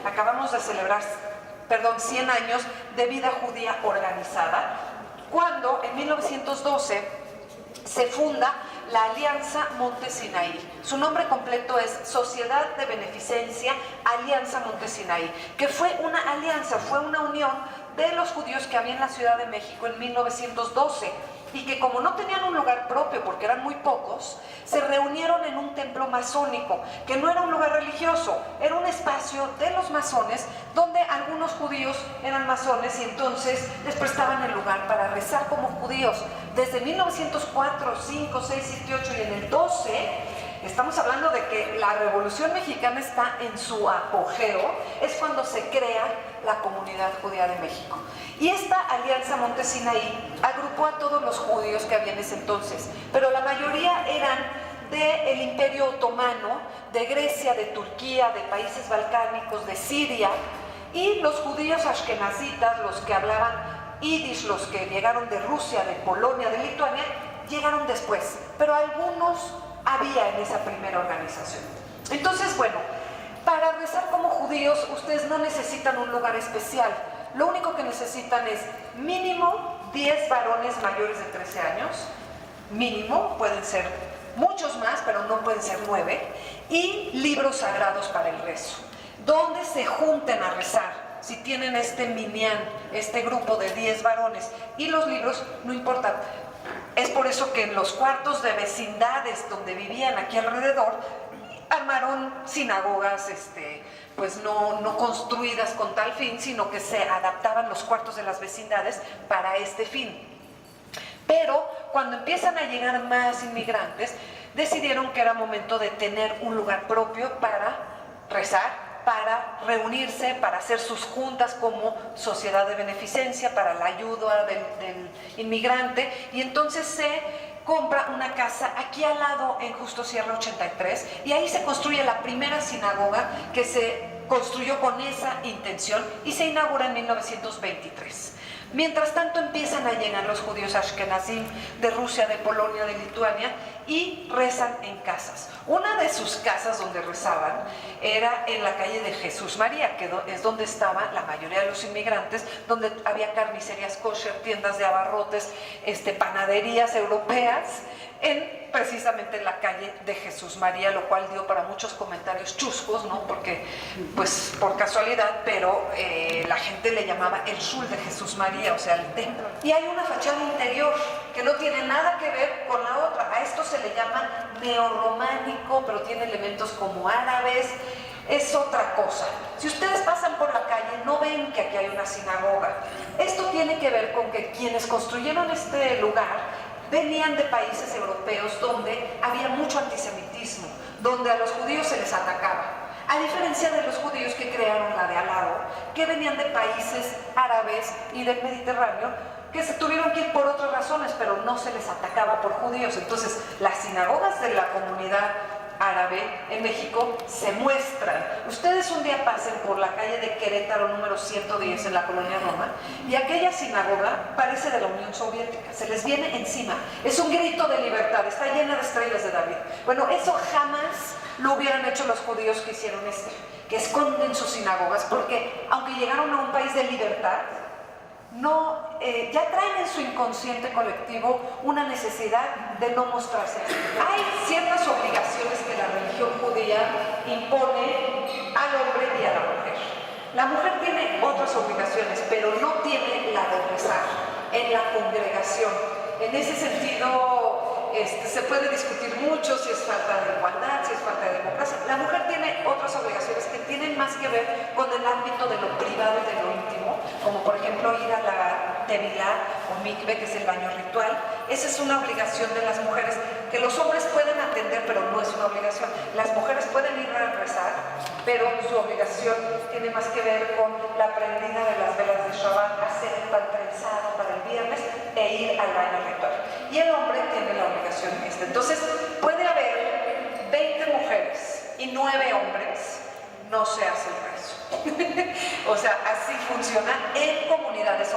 Acabamos de celebrar, 100 años de vida judía organizada, cuando en 1912 se funda la Alianza Monte Sinaí. Su nombre completo es Sociedad de Beneficencia Alianza Monte Sinaí, que fue una alianza, fue una unión de los judíos que había en la Ciudad de México en 1912 y que, como no tenían un lugar propio porque eran muy pocos, se reunieron en un templo masónico, que no era un lugar religioso, era un espacio de los masones donde algunos judíos eran masones y entonces les prestaban el lugar para rezar como judíos. Desde 1904, 5, 6, 7, 8 y en el 12, estamos hablando de que la Revolución Mexicana está en su apogeo, es cuando se crea la Comunidad Judía de México. Y esta Alianza Monte Sinaí agrupó a todos los judíos que había en ese entonces, pero la mayoría eran del Imperio Otomano, de Grecia, de Turquía, de países balcánicos, de Siria, y los judíos ashkenazitas, los que hablaban yiddish, los que llegaron de Rusia, de Polonia, de Lituania, llegaron después, pero algunos había en esa primera organización. Entonces, bueno, para rezar como judíos, ustedes no necesitan un lugar especial. Lo único que necesitan es mínimo 10 varones mayores de 13 años, mínimo, pueden ser muchos más, pero no pueden ser 9, y libros sagrados para el rezo, donde se junten a rezar. Si tienen este minyan, este grupo de 10 varones, y los libros, no importa. Es por eso que en los cuartos de vecindades donde vivían aquí alrededor, armaron sinagogas, pues no construidas con tal fin, sino que se adaptaban los cuartos de las vecindades para este fin. Pero cuando empiezan a llegar más inmigrantes, decidieron que era momento de tener un lugar propio para rezar, para reunirse, para hacer sus juntas como sociedad de beneficencia, para la ayuda del inmigrante, y entonces se compra una casa aquí al lado en Justo Sierra 83, y ahí se construye la primera sinagoga que se construyó con esa intención y se inaugura en 1923. Mientras tanto empiezan a llegar los judíos ashkenazim de Rusia, de Polonia, de Lituania y rezan en casas. Una de sus casas donde rezaban era en la calle de Jesús María, que es donde estaba la mayoría de los inmigrantes, donde había carnicerías kosher, tiendas de abarrotes, panaderías europeas, precisamente en la calle de Jesús María, lo cual dio para muchos comentarios chuscos, ¿no? Porque, pues, por casualidad, pero la gente le llamaba el shul de Jesús María, o sea, el templo. Y hay una fachada interior que no tiene nada que ver con la otra. A esto se le llama neorrománico, pero tiene elementos como árabes. Es otra cosa. Si ustedes pasan por la calle, no ven que aquí hay una sinagoga. Esto tiene que ver con que quienes construyeron este lugar venían de países europeos donde había mucho antisemitismo, donde a los judíos se les atacaba. A diferencia de los judíos que crearon la de al lado, que venían de países árabes y del Mediterráneo, que se tuvieron que ir por otras razones, pero no se les atacaba por judíos. Entonces, las sinagogas de la comunidad árabe en México se muestran. Ustedes un día pasen por la calle de Querétaro número 110 en la colonia Roma y aquella sinagoga parece de la Unión Soviética, se les viene encima, es un grito de libertad, está llena de estrellas de David. Bueno, eso jamás lo hubieran hecho los judíos que hicieron que esconden sus sinagogas, porque aunque llegaron a un país de libertad, ya traen en su inconsciente colectivo una necesidad de no mostrarse. Hay ciertas obligaciones que la religión judía impone al hombre y a la mujer. La mujer tiene otras obligaciones, pero no tiene la de rezar en la congregación. En ese sentido, se puede discutir mucho si es falta de igualdad, si es falta de democracia. La mujer tiene otras obligaciones que tienen más que ver con el ámbito de lo privado y de lo íntimo, como por ejemplo ir a la tevilá o mikve, que es el baño ritual. Esa es una obligación de las mujeres que los hombres pueden atender, pero no es una obligación. Las mujeres pueden ir a rezar, pero su obligación tiene más que ver con la prendida de las velas de Shabbat, hacer el pan trenzado para el viernes e ir al baño ritual. Y el hombre tiene la obligación esta. Entonces, puede haber 20 mujeres y 9 hombres, no se hace el rezo. O sea, así funciona en comunidades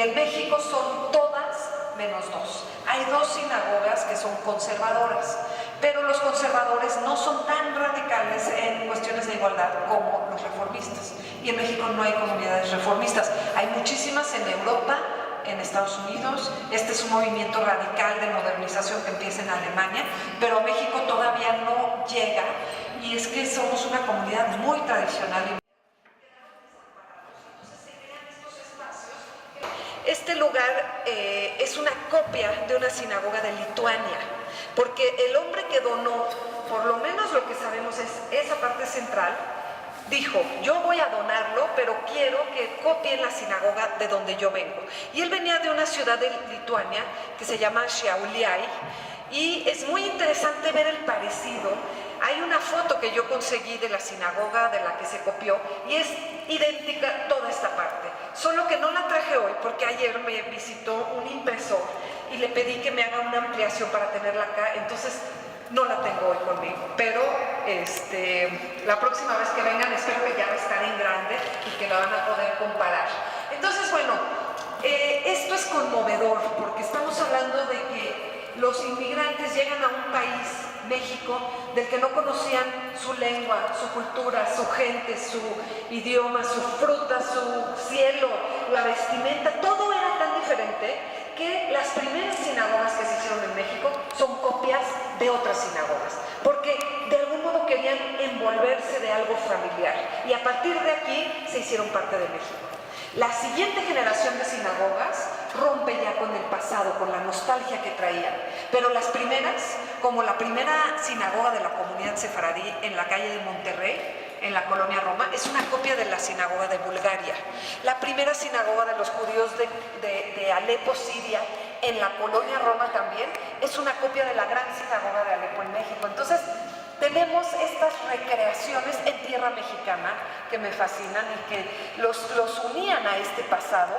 que en México son todas menos dos. Hay dos sinagogas que son conservadoras, pero los conservadores no son tan radicales en cuestiones de igualdad como los reformistas. Y en México no hay comunidades reformistas. Hay muchísimas en Europa, en Estados Unidos. Este es un movimiento radical de modernización que empieza en Alemania, pero a México todavía no llega, y es que somos una comunidad muy tradicional. Este lugar es una copia de una sinagoga de Lituania, porque el hombre que donó, por lo menos lo que sabemos es esa parte central, dijo, yo voy a donarlo, pero quiero que copien la sinagoga de donde yo vengo. Y él venía de una ciudad de Lituania que se llama Šiauliai, y es muy interesante ver el parecido. Hay una foto que yo conseguí de la sinagoga de la que se copió y es idéntica toda esta parte, solo que no la traje hoy porque ayer me visitó un impresor y le pedí que me haga una ampliación para tenerla acá, entonces no la tengo hoy conmigo, pero la próxima vez que vengan espero que ya va a estar en grande y que la van a poder comparar. Entonces, bueno, esto es conmovedor porque estamos hablando de que los inmigrantes llegan a un país, México, del que no conocían su lengua, su cultura, su gente, su idioma, su fruta, su cielo, la vestimenta, todo era tan diferente que las primeras sinagogas que se hicieron en México son copias de otras sinagogas, porque de algún modo querían envolverse de algo familiar y a partir de aquí se hicieron parte de México. La siguiente generación de sinagogas rompe ya con el pasado, con la nostalgia que traían, pero las primeras, como la primera sinagoga de la comunidad sefaradí en la calle de Monterrey, en la colonia Roma, es una copia de la sinagoga de Bulgaria. La primera sinagoga de los judíos de Alepo, Siria, en la colonia Roma también, es una copia de la gran sinagoga de Alepo en México. Entonces, tenemos estas recreaciones en tierra mexicana que me fascinan y que los unían a este pasado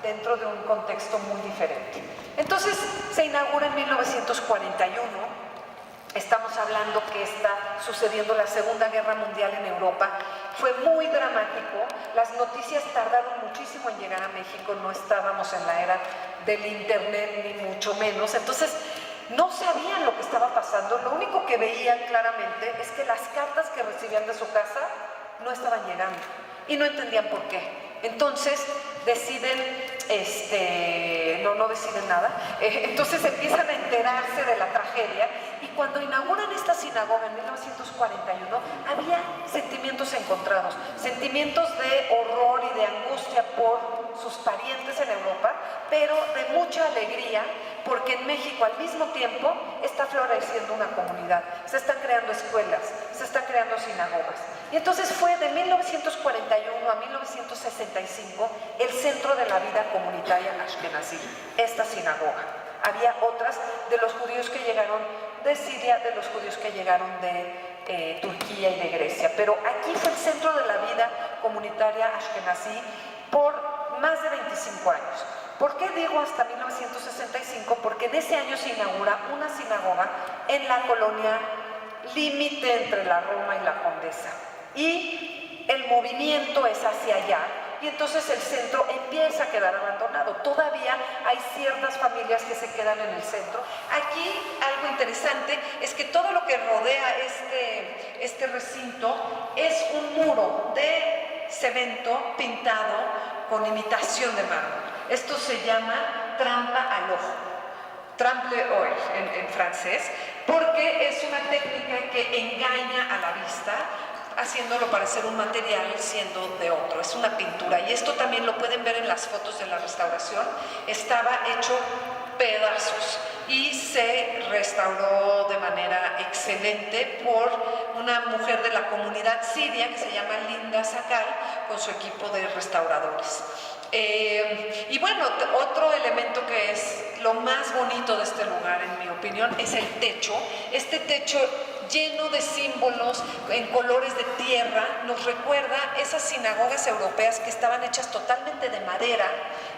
dentro de un contexto muy diferente. Entonces, se inaugura en 1941. Estamos hablando que está sucediendo la Segunda Guerra Mundial en Europa. Fue muy dramático. Las noticias tardaron muchísimo en llegar a México. No estábamos en la era del internet, ni mucho menos. Entonces, no sabían lo que estaba pasando. Lo único que veían claramente es que las cartas que recibían de su casa no estaban llegando y no entendían por qué. Entonces deciden, no deciden nada, entonces empiezan a enterarse de la tragedia y cuando inauguran esta sinagoga en 1941 había sentimientos encontrados, sentimientos de horror y de angustia por sus parientes en Europa, pero de mucha alegría porque en México al mismo tiempo está floreciendo una comunidad, se están creando escuelas, se están creando sinagogas. Y entonces fue de 1941 a 1965 el centro de la vida comunitaria ashkenazí, esta sinagoga. Había otras de los judíos que llegaron de Siria, de los judíos que llegaron de Turquía y de Grecia, pero aquí fue el centro de la vida comunitaria ashkenazí por más de 25 años. ¿Por qué digo hasta 1965? Porque en ese año se inaugura una sinagoga en la colonia límite entre la Roma y la Condesa. Y el movimiento es hacia allá y entonces el centro empieza a quedar abandonado. Todavía hay ciertas familias que se quedan en el centro. Aquí algo interesante es que todo lo que rodea este recinto es un muro de cemento pintado con imitación de mármol. Esto se llama trampa al ojo, trample oeil en francés, porque es una técnica que engaña a la vista, haciéndolo parecer un material siendo de otro, es una pintura. Y esto también lo pueden ver en las fotos de la restauración, estaba hecho pedazos y se restauró de manera excelente por una mujer de la comunidad siria que se llama Linda Sakal con su equipo de restauradores. Y bueno, otro elemento que es lo más bonito de este lugar, en mi opinión, es el techo. Este techo lleno de símbolos en colores de tierra nos recuerda esas sinagogas europeas que estaban hechas totalmente de madera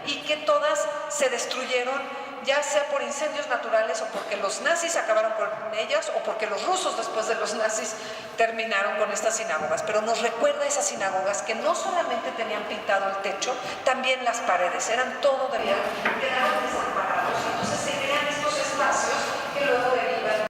y que todas se destruyeron ya sea por incendios naturales o porque los nazis acabaron con ellas o porque los rusos después de los nazis terminaron con estas sinagogas. Pero nos recuerda esas sinagogas que no solamente tenían pintado el techo, también las paredes, eran todo de verdad, quedaron desamparados. Entonces se crean estos espacios que luego derivan.